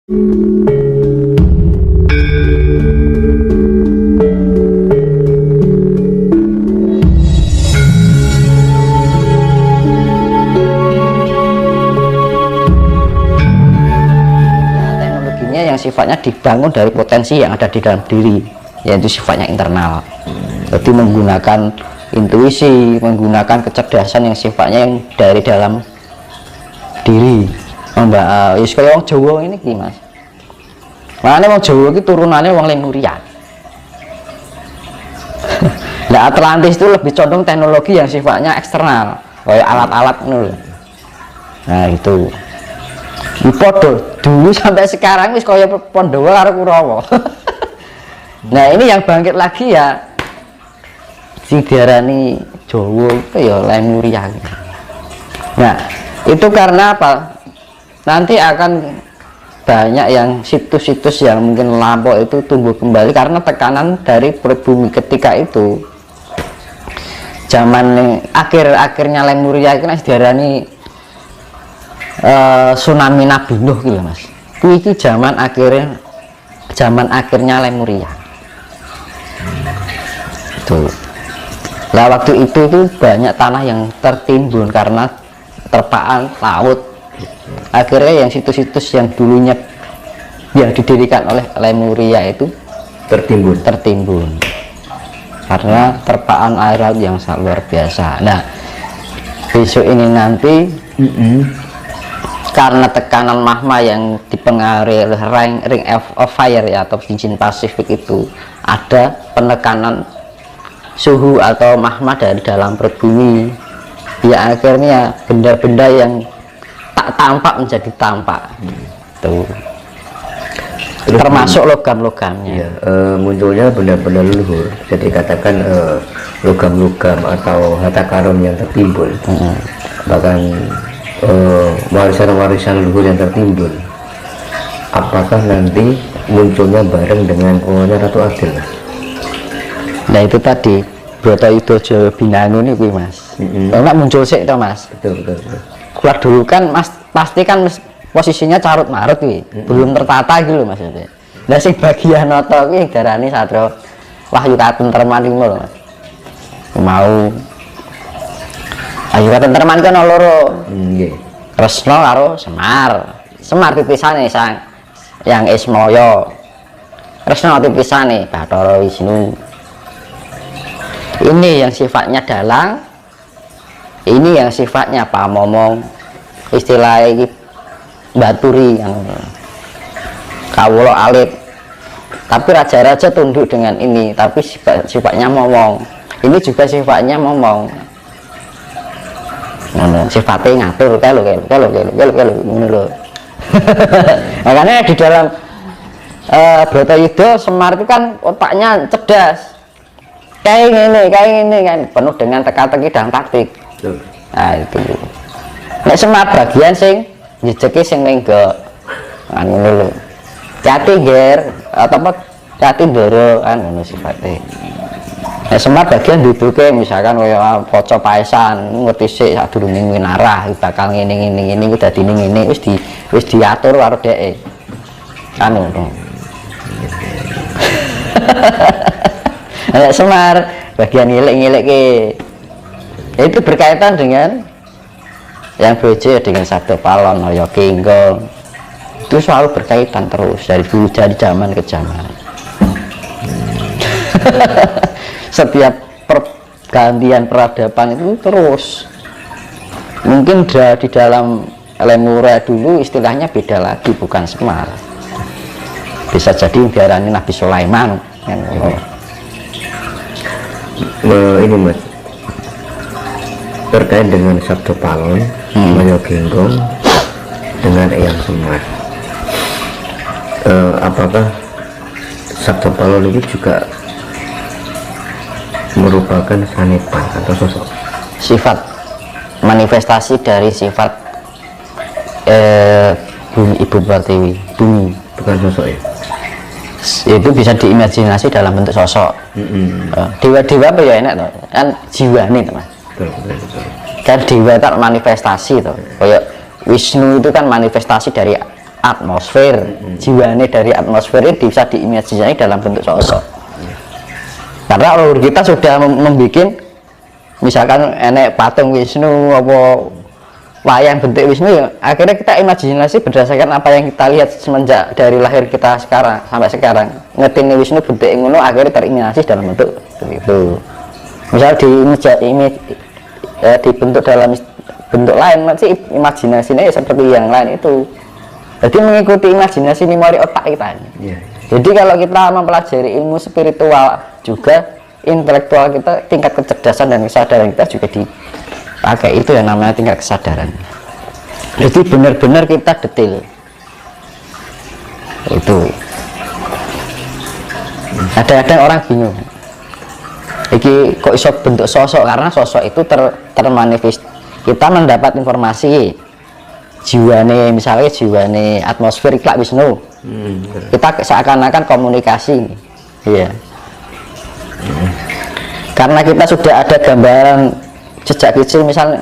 Teknologinya yang sifatnya dibangun dari potensi yang ada di dalam diri, yaitu sifatnya internal. Jadi menggunakan intuisi, menggunakan kecerdasan yang sifatnya yang dari dalam diri. Mbak, kaya wong Jawa ini ki, Mas. Makanya wong Jawa iki turunannya wong Lemuria. Nah, Atlantis itu lebih condong teknologi yang sifatnya eksternal, kayak alat-alat ngono. Nah, itu. Podo dulu sampai sekarang wis kaya Pandhawa karo Kurawa. Nah, ini yang bangkit lagi ya sing diarani Jawa itu ya Lemuria. Nah, itu karena apa? Nanti akan banyak yang situs-situs yang mungkin lampau itu tumbuh kembali karena tekanan dari perut bumi ketika itu. Zaman akhir-akhirnya Lemuria itu diarani tsunami Nabi Nuh gitu, Mas. Iki zaman akhirnya Lemuria. Tuh. Nah, waktu itu banyak tanah yang tertimbun karena terpaan laut. Akhirnya yang situs-situs yang dulunya yang didirikan oleh Lemuria itu tertimbun karena terpaan air laut yang sangat luar biasa. Nah, besok ini nanti karena tekanan magma yang dipengaruhi oleh ring of fire ya, atau cincin Pasifik itu, ada penekanan suhu atau magma dari dalam perut bumi ya, akhirnya benda-benda yang tak tampak menjadi tampak. Tuh. Termasuk logam-logamnya. Ya, munculnya benda-benda leluhur. Jadi katakan logam-logam atau harta karun yang tertimbun, bahkan warisan-warisan leluhur yang tertimbun. Apakah nanti munculnya bareng dengan Ratu Adil? Nah, itu tadi Bratayuda Jawa Binangun ini, Mas. Karena muncul sih itu, Mas. Betul. Keluar dulu kan, Mas, pasti kan posisinya carut marut wi, belum tertata gitu loh, maksudnya. Nah, sing bagian nata kuwi darani Satria Wahyu Katentreman iki lho, Mas. Mau Wahyu Katentreman kan ana loro. Nggih. Kresna karo Semar. Semar tipisane sang yang Ismaya. Kresna tipisane Bathara Wisnu. Ini yang sifatnya dalang, ini yang sifatnya pamomong, istilah ini baturi yang kawula alit. Tapi raja-raja tunduk dengan ini, tapi sifatnya momong. Ini juga sifatnya momong. Sifatnya ngatur kalau makanya di dalam Bratayuda Semar itu kan otaknya cerdas. Kayak ini kan penuh dengan teka-teki dan taktik. Nah, itu. Nek Semar bagian sing njejeki sing menggo. Kan ngono lho. Jati ger atau apa jati ndoro kan ngono sifate. Nek Semar bagian duduke misalkan kaya poco paesan ngerti sik sadurunge winarah bakal ngene iku dadine ngene wis diatur karo dheke. Kan ngono. Nek Semar bagian ngilik-ngilik itu berkaitan dengan yang bojo dengan Sabda Palon, Arya Kinggong. Itu selalu berkaitan terus dari dulu, dari zaman ke zaman. Setiap pergantian peradaban itu terus. Mungkin di dalam Lemuria dulu istilahnya beda lagi, bukan Semar. Bisa jadi diarani Nabi Sulaiman kan. Ini Mas, terkait dengan Sabda Palon, Arya Kinggong dengan Eyang Semar, apakah Sabda Palon ini juga merupakan sanepan atau sosok sifat manifestasi dari sifat bumi Ibu Pertiwi, bumi, bukan sosok ya? Itu bisa diimajinasi dalam bentuk sosok. Dewa-dewa apa ya enak toh? Kan jiwa nih teman. Kan dewa itu manifestasi toh. Kayak Wisnu itu kan manifestasi dari atmosfer, jiwane dari atmosfer ini bisa diimajinasi dalam bentuk sosok. Karena leluhur kita sudah membuat misalkan enek patung Wisnu apa wayang bentuk Wisnu, ya akhirnya kita imajinasi berdasarkan apa yang kita lihat semenjak dari lahir kita sekarang sampai sekarang, ngerti Wisnu bentuk ngono akhirnya terimajinasi dalam bentuk itu. Misal dibentuk dalam bentuk lain, masih imajinasinya seperti yang lain itu. Jadi mengikuti imajinasi memori otak kita. Jadi kalau kita mempelajari ilmu spiritual juga, intelektual kita, tingkat kecerdasan dan kesadaran kita juga dipakai, itu yang namanya tingkat kesadaran. Jadi benar-benar kita detail itu. Kadang-kadang orang bingung, iki kok iso bentuk sosok, karena sosok itu termanifest. Kita mendapat informasi jiwane, misalnya jiwane atmosfer iklak Wisnu, kita seakan-akan komunikasi, iya. Karena kita sudah ada gambaran sejak kecil, misalnya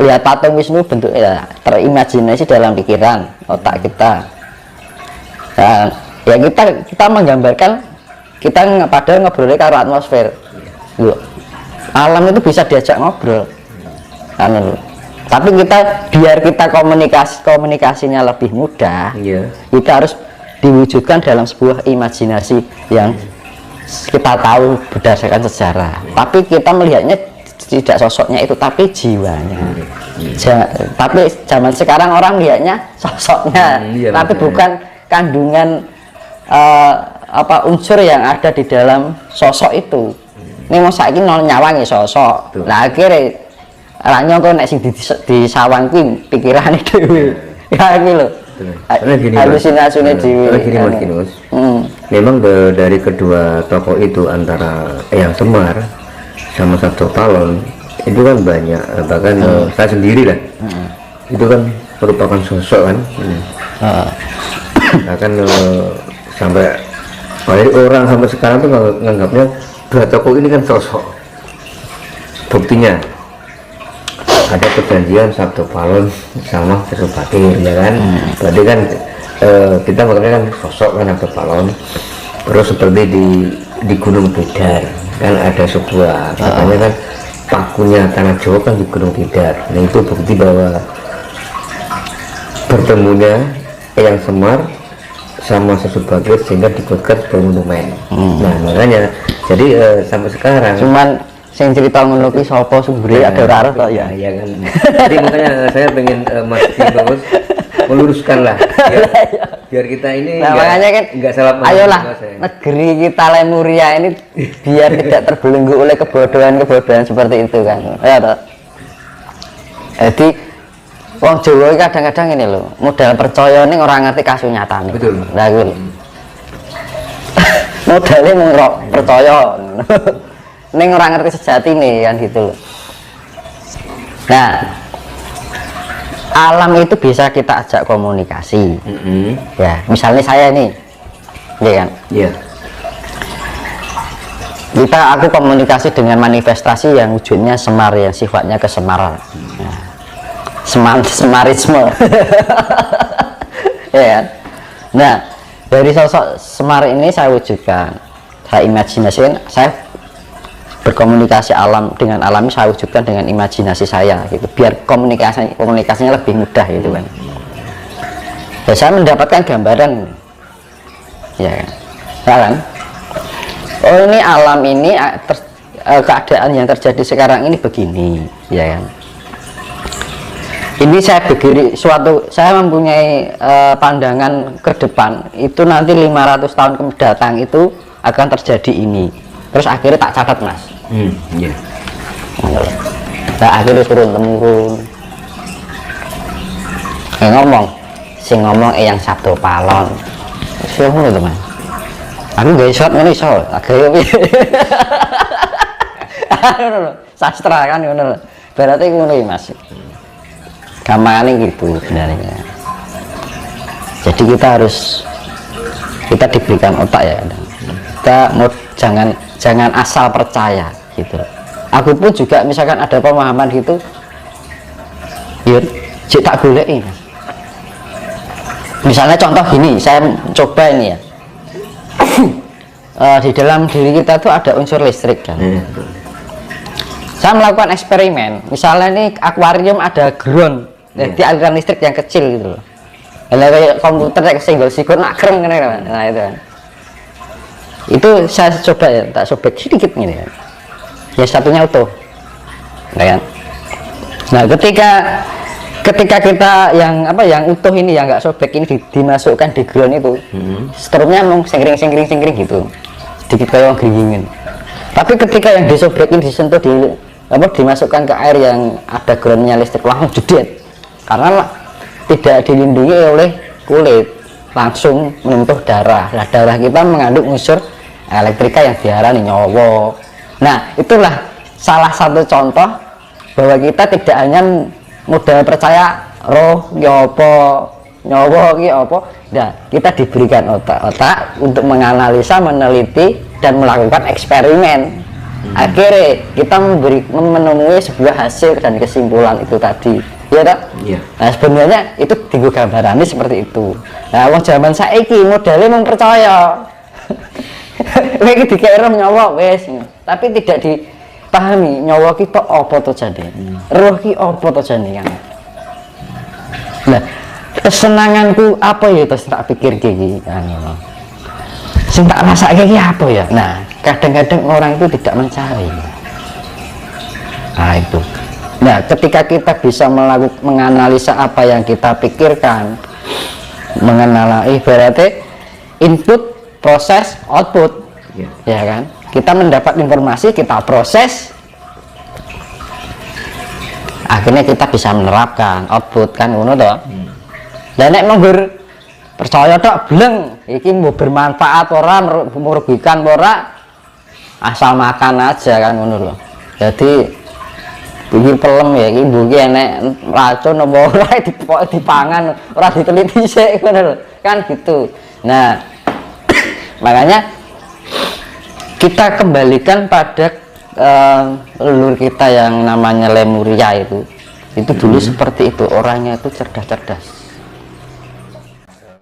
lihat patung Wisnu bentuk ya terimajinasi dalam pikiran otak kita. Nah, ya kita menggambarkan, kita padahal ngobrolnya karo atmosfer. Loh, alam itu bisa diajak ngobrol. Tapi biar kita komunikasinya lebih mudah, kita harus diwujudkan dalam sebuah imajinasi yang kita tahu berdasarkan sejarah. Tapi kita melihatnya tidak sosoknya itu, tapi jiwanya. Tapi zaman sekarang orang lihatnya sosoknya, tapi bukan kandungan unsur yang ada di dalam sosok itu. Ini mau saiki nol nyawangi sosok. Nah akhirnya ranyo kok nek sing disawang kuwi pikirane dhewe. Ya iki lho. Halusinasinya dhewe. Memang dari kedua tokoh itu, antara Eyang Semar sama Sabto Palon, itu kan banyak, bahkan saya sendiri lah, itu kan merupakan sosok kan. Bahkan sampai banyak orang sampai sekarang tuh menganggapnya dua tokoh ini kan sosok. Buktinya ada perjanjian Sabto Palon sama Sesubakir, ya kan. Berarti kan kita mengenai kan sosok kan Sabto Palon. Terus seperti di Gunung Tidar kan ada sebuah katanya kan pakunya tanah Jawa kan di Gunung Tidar. Nah itu bukti bahwa bertemunya Eyang Semar sama Sesubakir sehingga dibuatkan sebuah monumen. Nah makanya jadi sampai sekarang cuman yang cerita ngono ki sapa sumbernya ada ora arep ya. Iya kan. Jadi makanya saya pengen Mas Bagus meluruskan lah biar kita ini makanya kan enggak salah paham. Ayolah negeri kita Lemuria ini biar tidak terbelenggu oleh kebodohan seperti itu kan. Ya toh. Jadi wong Jawa kadang-kadang ini loh, modal percaya ning ora ngerti kasunyatane. Betul. Lah kuwi. Modalnya mung percaya. Neng orang ngerti sejati nih kan gitu loh. Nah, alam itu bisa kita ajak komunikasi. Ya, misalnya saya nih, ya kan? Iya. Aku komunikasi dengan manifestasi yang wujudnya semar, yang sifatnya kesemaran. Semarisme. Ya kan? Nah, dari sosok semar ini saya wujudkan, saya imajinasikan, saya berkomunikasi alam dengan alam, saya wujudkan dengan imajinasi saya gitu, biar komunikasinya lebih mudah gitu kan. Ya, saya mendapatkan gambaran, ya kan, oh ini alam ini keadaan yang terjadi sekarang ini begini, ya kan. Ini saya berdiri saya mempunyai pandangan ke depan itu nanti 500 tahun mendatang itu akan terjadi ini. Terus akhirnya tak catat mas. Iya. Nah, akhirnya turun temurun. Ngomong Eyang Sabto Palon. Siapa itu mas? Aku gak iso ngono iso. Akhirnya sastra kan ngono. Berarti ngono iki mas. Gampangane gitu sebenarnya. Jadi kita diberikan otak ya. Kita mau jangan asal percaya gitu. Aku pun juga misalkan ada pemahaman gitu, ya cek tak goleki. Misalnya contoh gini, saya coba ini ya. Di dalam diri kita tuh ada unsur listrik kan. Saya melakukan eksperimen, misalnya ini akuarium ada ground, jadi aliran listrik yang kecil gitu loh. Kayak komputer kayak single sigon akrem kan, nah itu kan. Itu saya coba ya, tak sobek sedikit ini ya. Ya satunya utuh, kan? Nah ketika kita yang apa yang utuh ini yang nggak sobek ini dimasukkan di ground itu, strumnya memang singkring gitu, sedikit kayak geringin. Tapi ketika yang disobekin disentuh dimasukkan ke air yang ada groundnya listrik langsung jedet, karena tidak dilindungi oleh kulit, langsung menyentuh darah. Nah, darah kita mengandung unsur elektrika yang diarani nyawa. Nah, itulah salah satu contoh bahwa kita tidak hanya mudah percaya roh nyawa nah, kita diberikan otak untuk menganalisa, meneliti dan melakukan eksperimen. Akhirnya kita menemui sebuah hasil dan kesimpulan itu tadi, ya tak? Iya. Nah sebenarnya itu tinggal gambarannya seperti itu. Nah wong zaman saiki modelnya mempercaya lagi dikira nyawa wes, tapi tidak dipahami nyawa kita apa to jane, roh ki apa to jane kan. Nah kesenanganku apa ya terus tak pikir gini kan, sing tak rasake iki apa ya. Nah kadang-kadang orang itu tidak mencari. Nah itu. Nah ketika kita bisa menganalisa apa yang kita pikirkan, mengenal ibaratnya input, proses, output, ya kan? Kita mendapat informasi, kita proses, akhirnya kita bisa menerapkan output kan, ngono toh. Dan nek menggur percaya tok bleng, iki mau bermanfaat ora, merugikan ora, asal makan aja kan ngono loh. Jadi iki pelem ya iki mbuki enek racun apa ora dipangan, ora diteliti sik ngono lho. Kan gitu. Nah, makanya kita kembalikan pada leluhur kita yang namanya Lemuria itu dulu seperti itu, orangnya itu cerdas-cerdas.